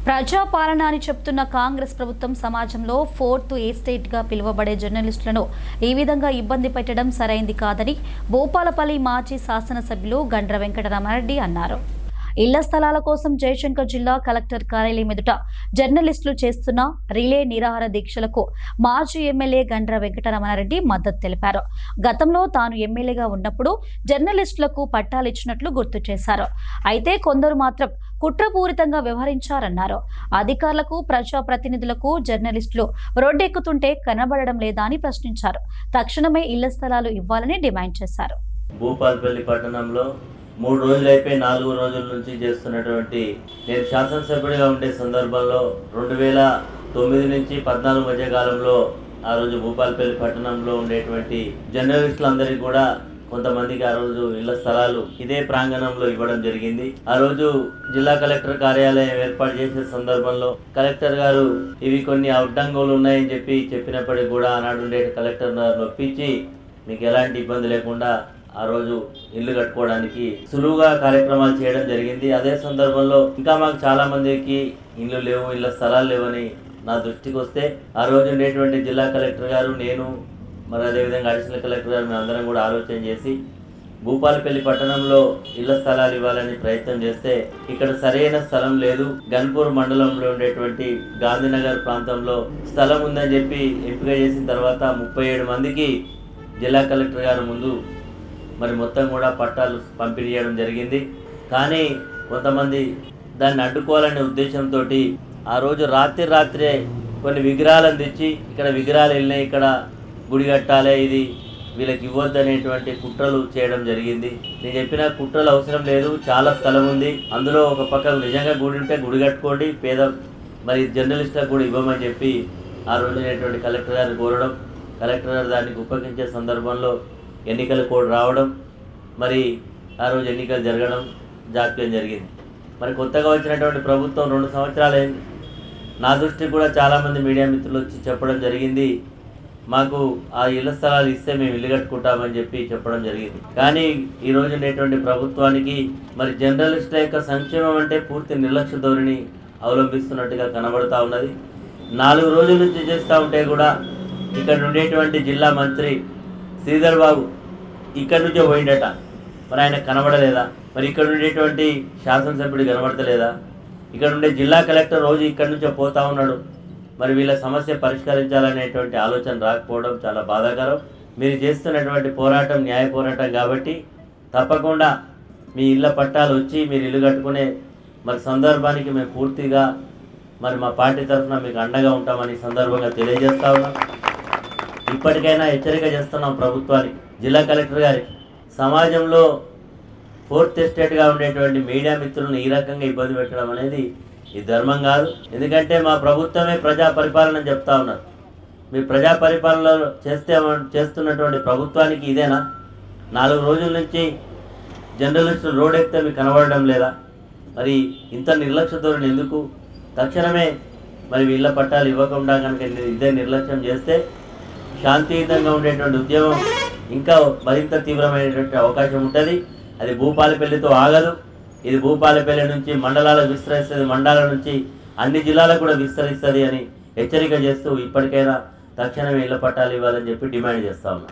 ప్రజాపాలన అని చెప్తున్న కాంగ్రెస్ ప్రభుత్వం సమాజంలో ఫోర్త్ ఎస్టేట్ గా పిలువబడే జర్నలిస్టులను ఈ విధంగా ఇబ్బంది పెట్టడం సరైంది కాదని భూపాలపల్లి మాజీ శాసనసభ్యులు గండ్ర వెంకటరమణరెడ్డి అన్నారు. ఇళ్ల స్థలాల కోసం జయశంకర్ జిల్లా కలెక్టర్ కార్యాలయం ఎదుట జర్నలిస్టులు చేస్తున్న రిలే నిరాహార దీక్షలకు మాజీ ఎమ్మెల్యే గండ్ర వెంకటరమణరెడ్డి మద్దతు తెలిపారు. గతంలో తాను ఎమ్మెల్యేగా ఉన్నప్పుడు జర్నలిస్టులకు పట్టాలు ఇచ్చినట్లు గుర్తు చేశారు. అయితే కొందరు మాత్రం కుట్రపూరితంగా వ్యవహరించారన్నారు. అధికారులకు ప్రజాప్రతినిధులకు జర్నలిస్టులు రోడ్డెక్కుతుంటే కనబడడం లేదా అని ప్రశ్నించారు. తక్షణమే ఇళ్ల స్థలాలు ఇవ్వాలని డిమాండ్ చేశారు. భూపాలపల్లి పట్టణంలో 3 రోజులు అయిపోయి 4 రోజుల నుంచి చేస్తున్నటువంటి నేను శాసనసభ్యుడిగా ఉండే సందర్భంలో 2009 నుంచి 14 మధ్య కాలంలో ఆ రోజు భూపాలపల్లి పట్టణంలో ఉండేటువంటి జర్నలిస్టులందరికీ కూడా కొంతమందికి ఆ రోజు ఇళ్ల స్థలాలు ఇదే ప్రాంగణంలో ఇవ్వడం జరిగింది. ఆ రోజు జిల్లా కలెక్టర్ కార్యాలయం ఏర్పాటు చేసే సందర్భంలో కలెక్టర్ గారు ఇవి కొన్ని అడ్డంకులు ఉన్నాయని చెప్పినప్పటికీ కూడా ఆనాడు ఉండే కలెక్టర్ గారు ఒప్పించి మీకు ఎలాంటి ఇబ్బంది లేకుండా ఆ రోజు ఇల్లు కట్టుకోవడానికి సులువుగా కార్యక్రమాలు చేయడం జరిగింది. అదే సందర్భంలో ఇంకా మాకు చాలా మందికి ఇల్లు లేవు, ఇళ్ళ స్థలాలు లేవని నా దృష్టికి వస్తే ఆ రోజు ఉండేటువంటి జిల్లా కలెక్టర్ గారు, నేను, మరి అదేవిధంగా అడిషనల్ కలెక్టర్ గారు మేము అందరం కూడా ఆలోచన చేసి భూపాలపల్లి పట్టణంలో ఇళ్ల స్థలాలు ఇవ్వాలని ప్రయత్నం చేస్తే ఇక్కడ సరైన స్థలం లేదు. గన్పూర్ మండలంలో ఉండేటువంటి గాంధీనగర్ ప్రాంతంలో స్థలం ఉందని చెప్పి ఎంపిక చేసిన తర్వాత 37 మందికి జిల్లా కలెక్టర్ గారు ముందు మరి మొత్తం కూడా పట్టాలు పంపిణీ చేయడం జరిగింది. కానీ కొంతమంది దాన్ని అడ్డుకోవాలనే ఉద్దేశంతో ఆ రోజు రాత్రే కొన్ని విగ్రహాలను తెచ్చి ఇక్కడ విగ్రహాలు వెళ్ళినాయి, ఇక్కడ గుడి కట్టాలి, ఇది వీళ్ళకి ఇవ్వద్దు అనేటువంటి కుట్రలు చేయడం జరిగింది. నేను చెప్పిన కుట్రలు అవసరం లేదు, చాలా స్థలం ఉంది, అందులో ఒక పక్క నిజంగా గుడి ఉంటే గుడి కట్టుకోండి, మరి జర్నలిస్టులకు కూడా ఇవ్వమని చెప్పి ఆ రోజు అనేటువంటి కలెక్టర్ గారిని కోరడం, కలెక్టర్ గారు దానికి ఉపయోగించే సందర్భంలో ఎన్నికల కోడ్ రావడం, మరి ఆ రోజు ఎన్నికలు జరగడం జాప్యం జరిగింది. మరి కొత్తగా వచ్చినటువంటి ప్రభుత్వం 2 సంవత్సరాలు అయింది. నా దృష్టికి కూడా చాలామంది మీడియా మిత్రులు వచ్చి చెప్పడం జరిగింది, మాకు ఆ ఇళ్ల స్థలాలు ఇస్తే మేము ఇల్లు కట్టుకుంటామని చెప్పడం జరిగింది. కానీ ఈ రోజు ఉండేటువంటి ప్రభుత్వానికి మరి జర్నలిస్టుల యొక్క సంక్షేమం అంటే పూర్తి నిర్లక్ష్య ధోరణి అవలంబిస్తున్నట్టుగా కనబడుతూ ఉన్నది. 4 రోజుల నుంచి చేస్తూ ఉంటే కూడా ఇక్కడ ఉండేటువంటి జిల్లా మంత్రి శ్రీధర్ బాబు ఇక్కడి నుంచే పోయిండట, మరి ఆయన కనబడలేదా? మరి ఇక్కడ ఉండేటువంటి శాసనసభ్యుడు కనబడతలేదా? ఇక్కడ ఉండే జిల్లా కలెక్టర్ రోజు ఇక్కడి నుంచే పోతా ఉన్నాడు. మరి వీళ్ళ సమస్య పరిష్కరించాలనేటువంటి ఆలోచన రాకపోవడం చాలా బాధాకరం. మీరు చేస్తున్నటువంటి పోరాటం న్యాయ పోరాటం కాబట్టి తప్పకుండా మీ ఇళ్ళ పట్టాలు వచ్చి మీరు ఇల్లు కట్టుకునే మరి సందర్భానికి మేము పూర్తిగా మరి మా పార్టీ తరఫున మీకు అండగా ఉంటామని సందర్భంగా తెలియజేస్తా ఉన్నాం. ఇప్పటికైనా హెచ్చరిక చేస్తున్నాం ప్రభుత్వానికి, జిల్లా కలెక్టర్ గారికి, సమాజంలో ఫోర్త్ ఎస్టేట్గా ఉండేటువంటి మీడియా మిత్రులను ఈ రకంగా ఇబ్బంది పెట్టడం అనేది ఈ ధర్మం కాదు. ఎందుకంటే మా ప్రభుత్వమే ప్రజా పరిపాలన చెప్తా ఉన్నారు. మీ ప్రజా పరిపాలన చేస్తున్నటువంటి ప్రభుత్వానికి ఇదేనా? 4 రోజుల నుంచి జర్నలిస్టులు రోడ్ ఎక్కితే మీకు కనబడడం లేదా? మరి ఇంత నిర్లక్ష్య ధోరణి ఎందుకు? తక్షణమే మరి వీళ్ళ పట్టాలు ఇవ్వకుండా కనుక ఇదే నిర్లక్ష్యం చేస్తే శాంతియుతంగా ఉండేటువంటి ఉద్యమం ఇంకా మరింత తీవ్రమైనటువంటి అవకాశం ఉంటుంది. అది భూపాలపల్లితో ఆగదు. ఇది భూపాలపల్లి నుంచి మండలాలకు విస్తరిస్తుంది, మండలాల నుంచి అన్ని జిల్లాలకు కూడా విస్తరిస్తుంది అని హెచ్చరిక చేస్తూ ఇప్పటికైనా తక్షణమే ఇళ్ల పట్టాలు ఇవ్వాలని చెప్పి డిమాండ్ చేస్తా ఉన్నాం.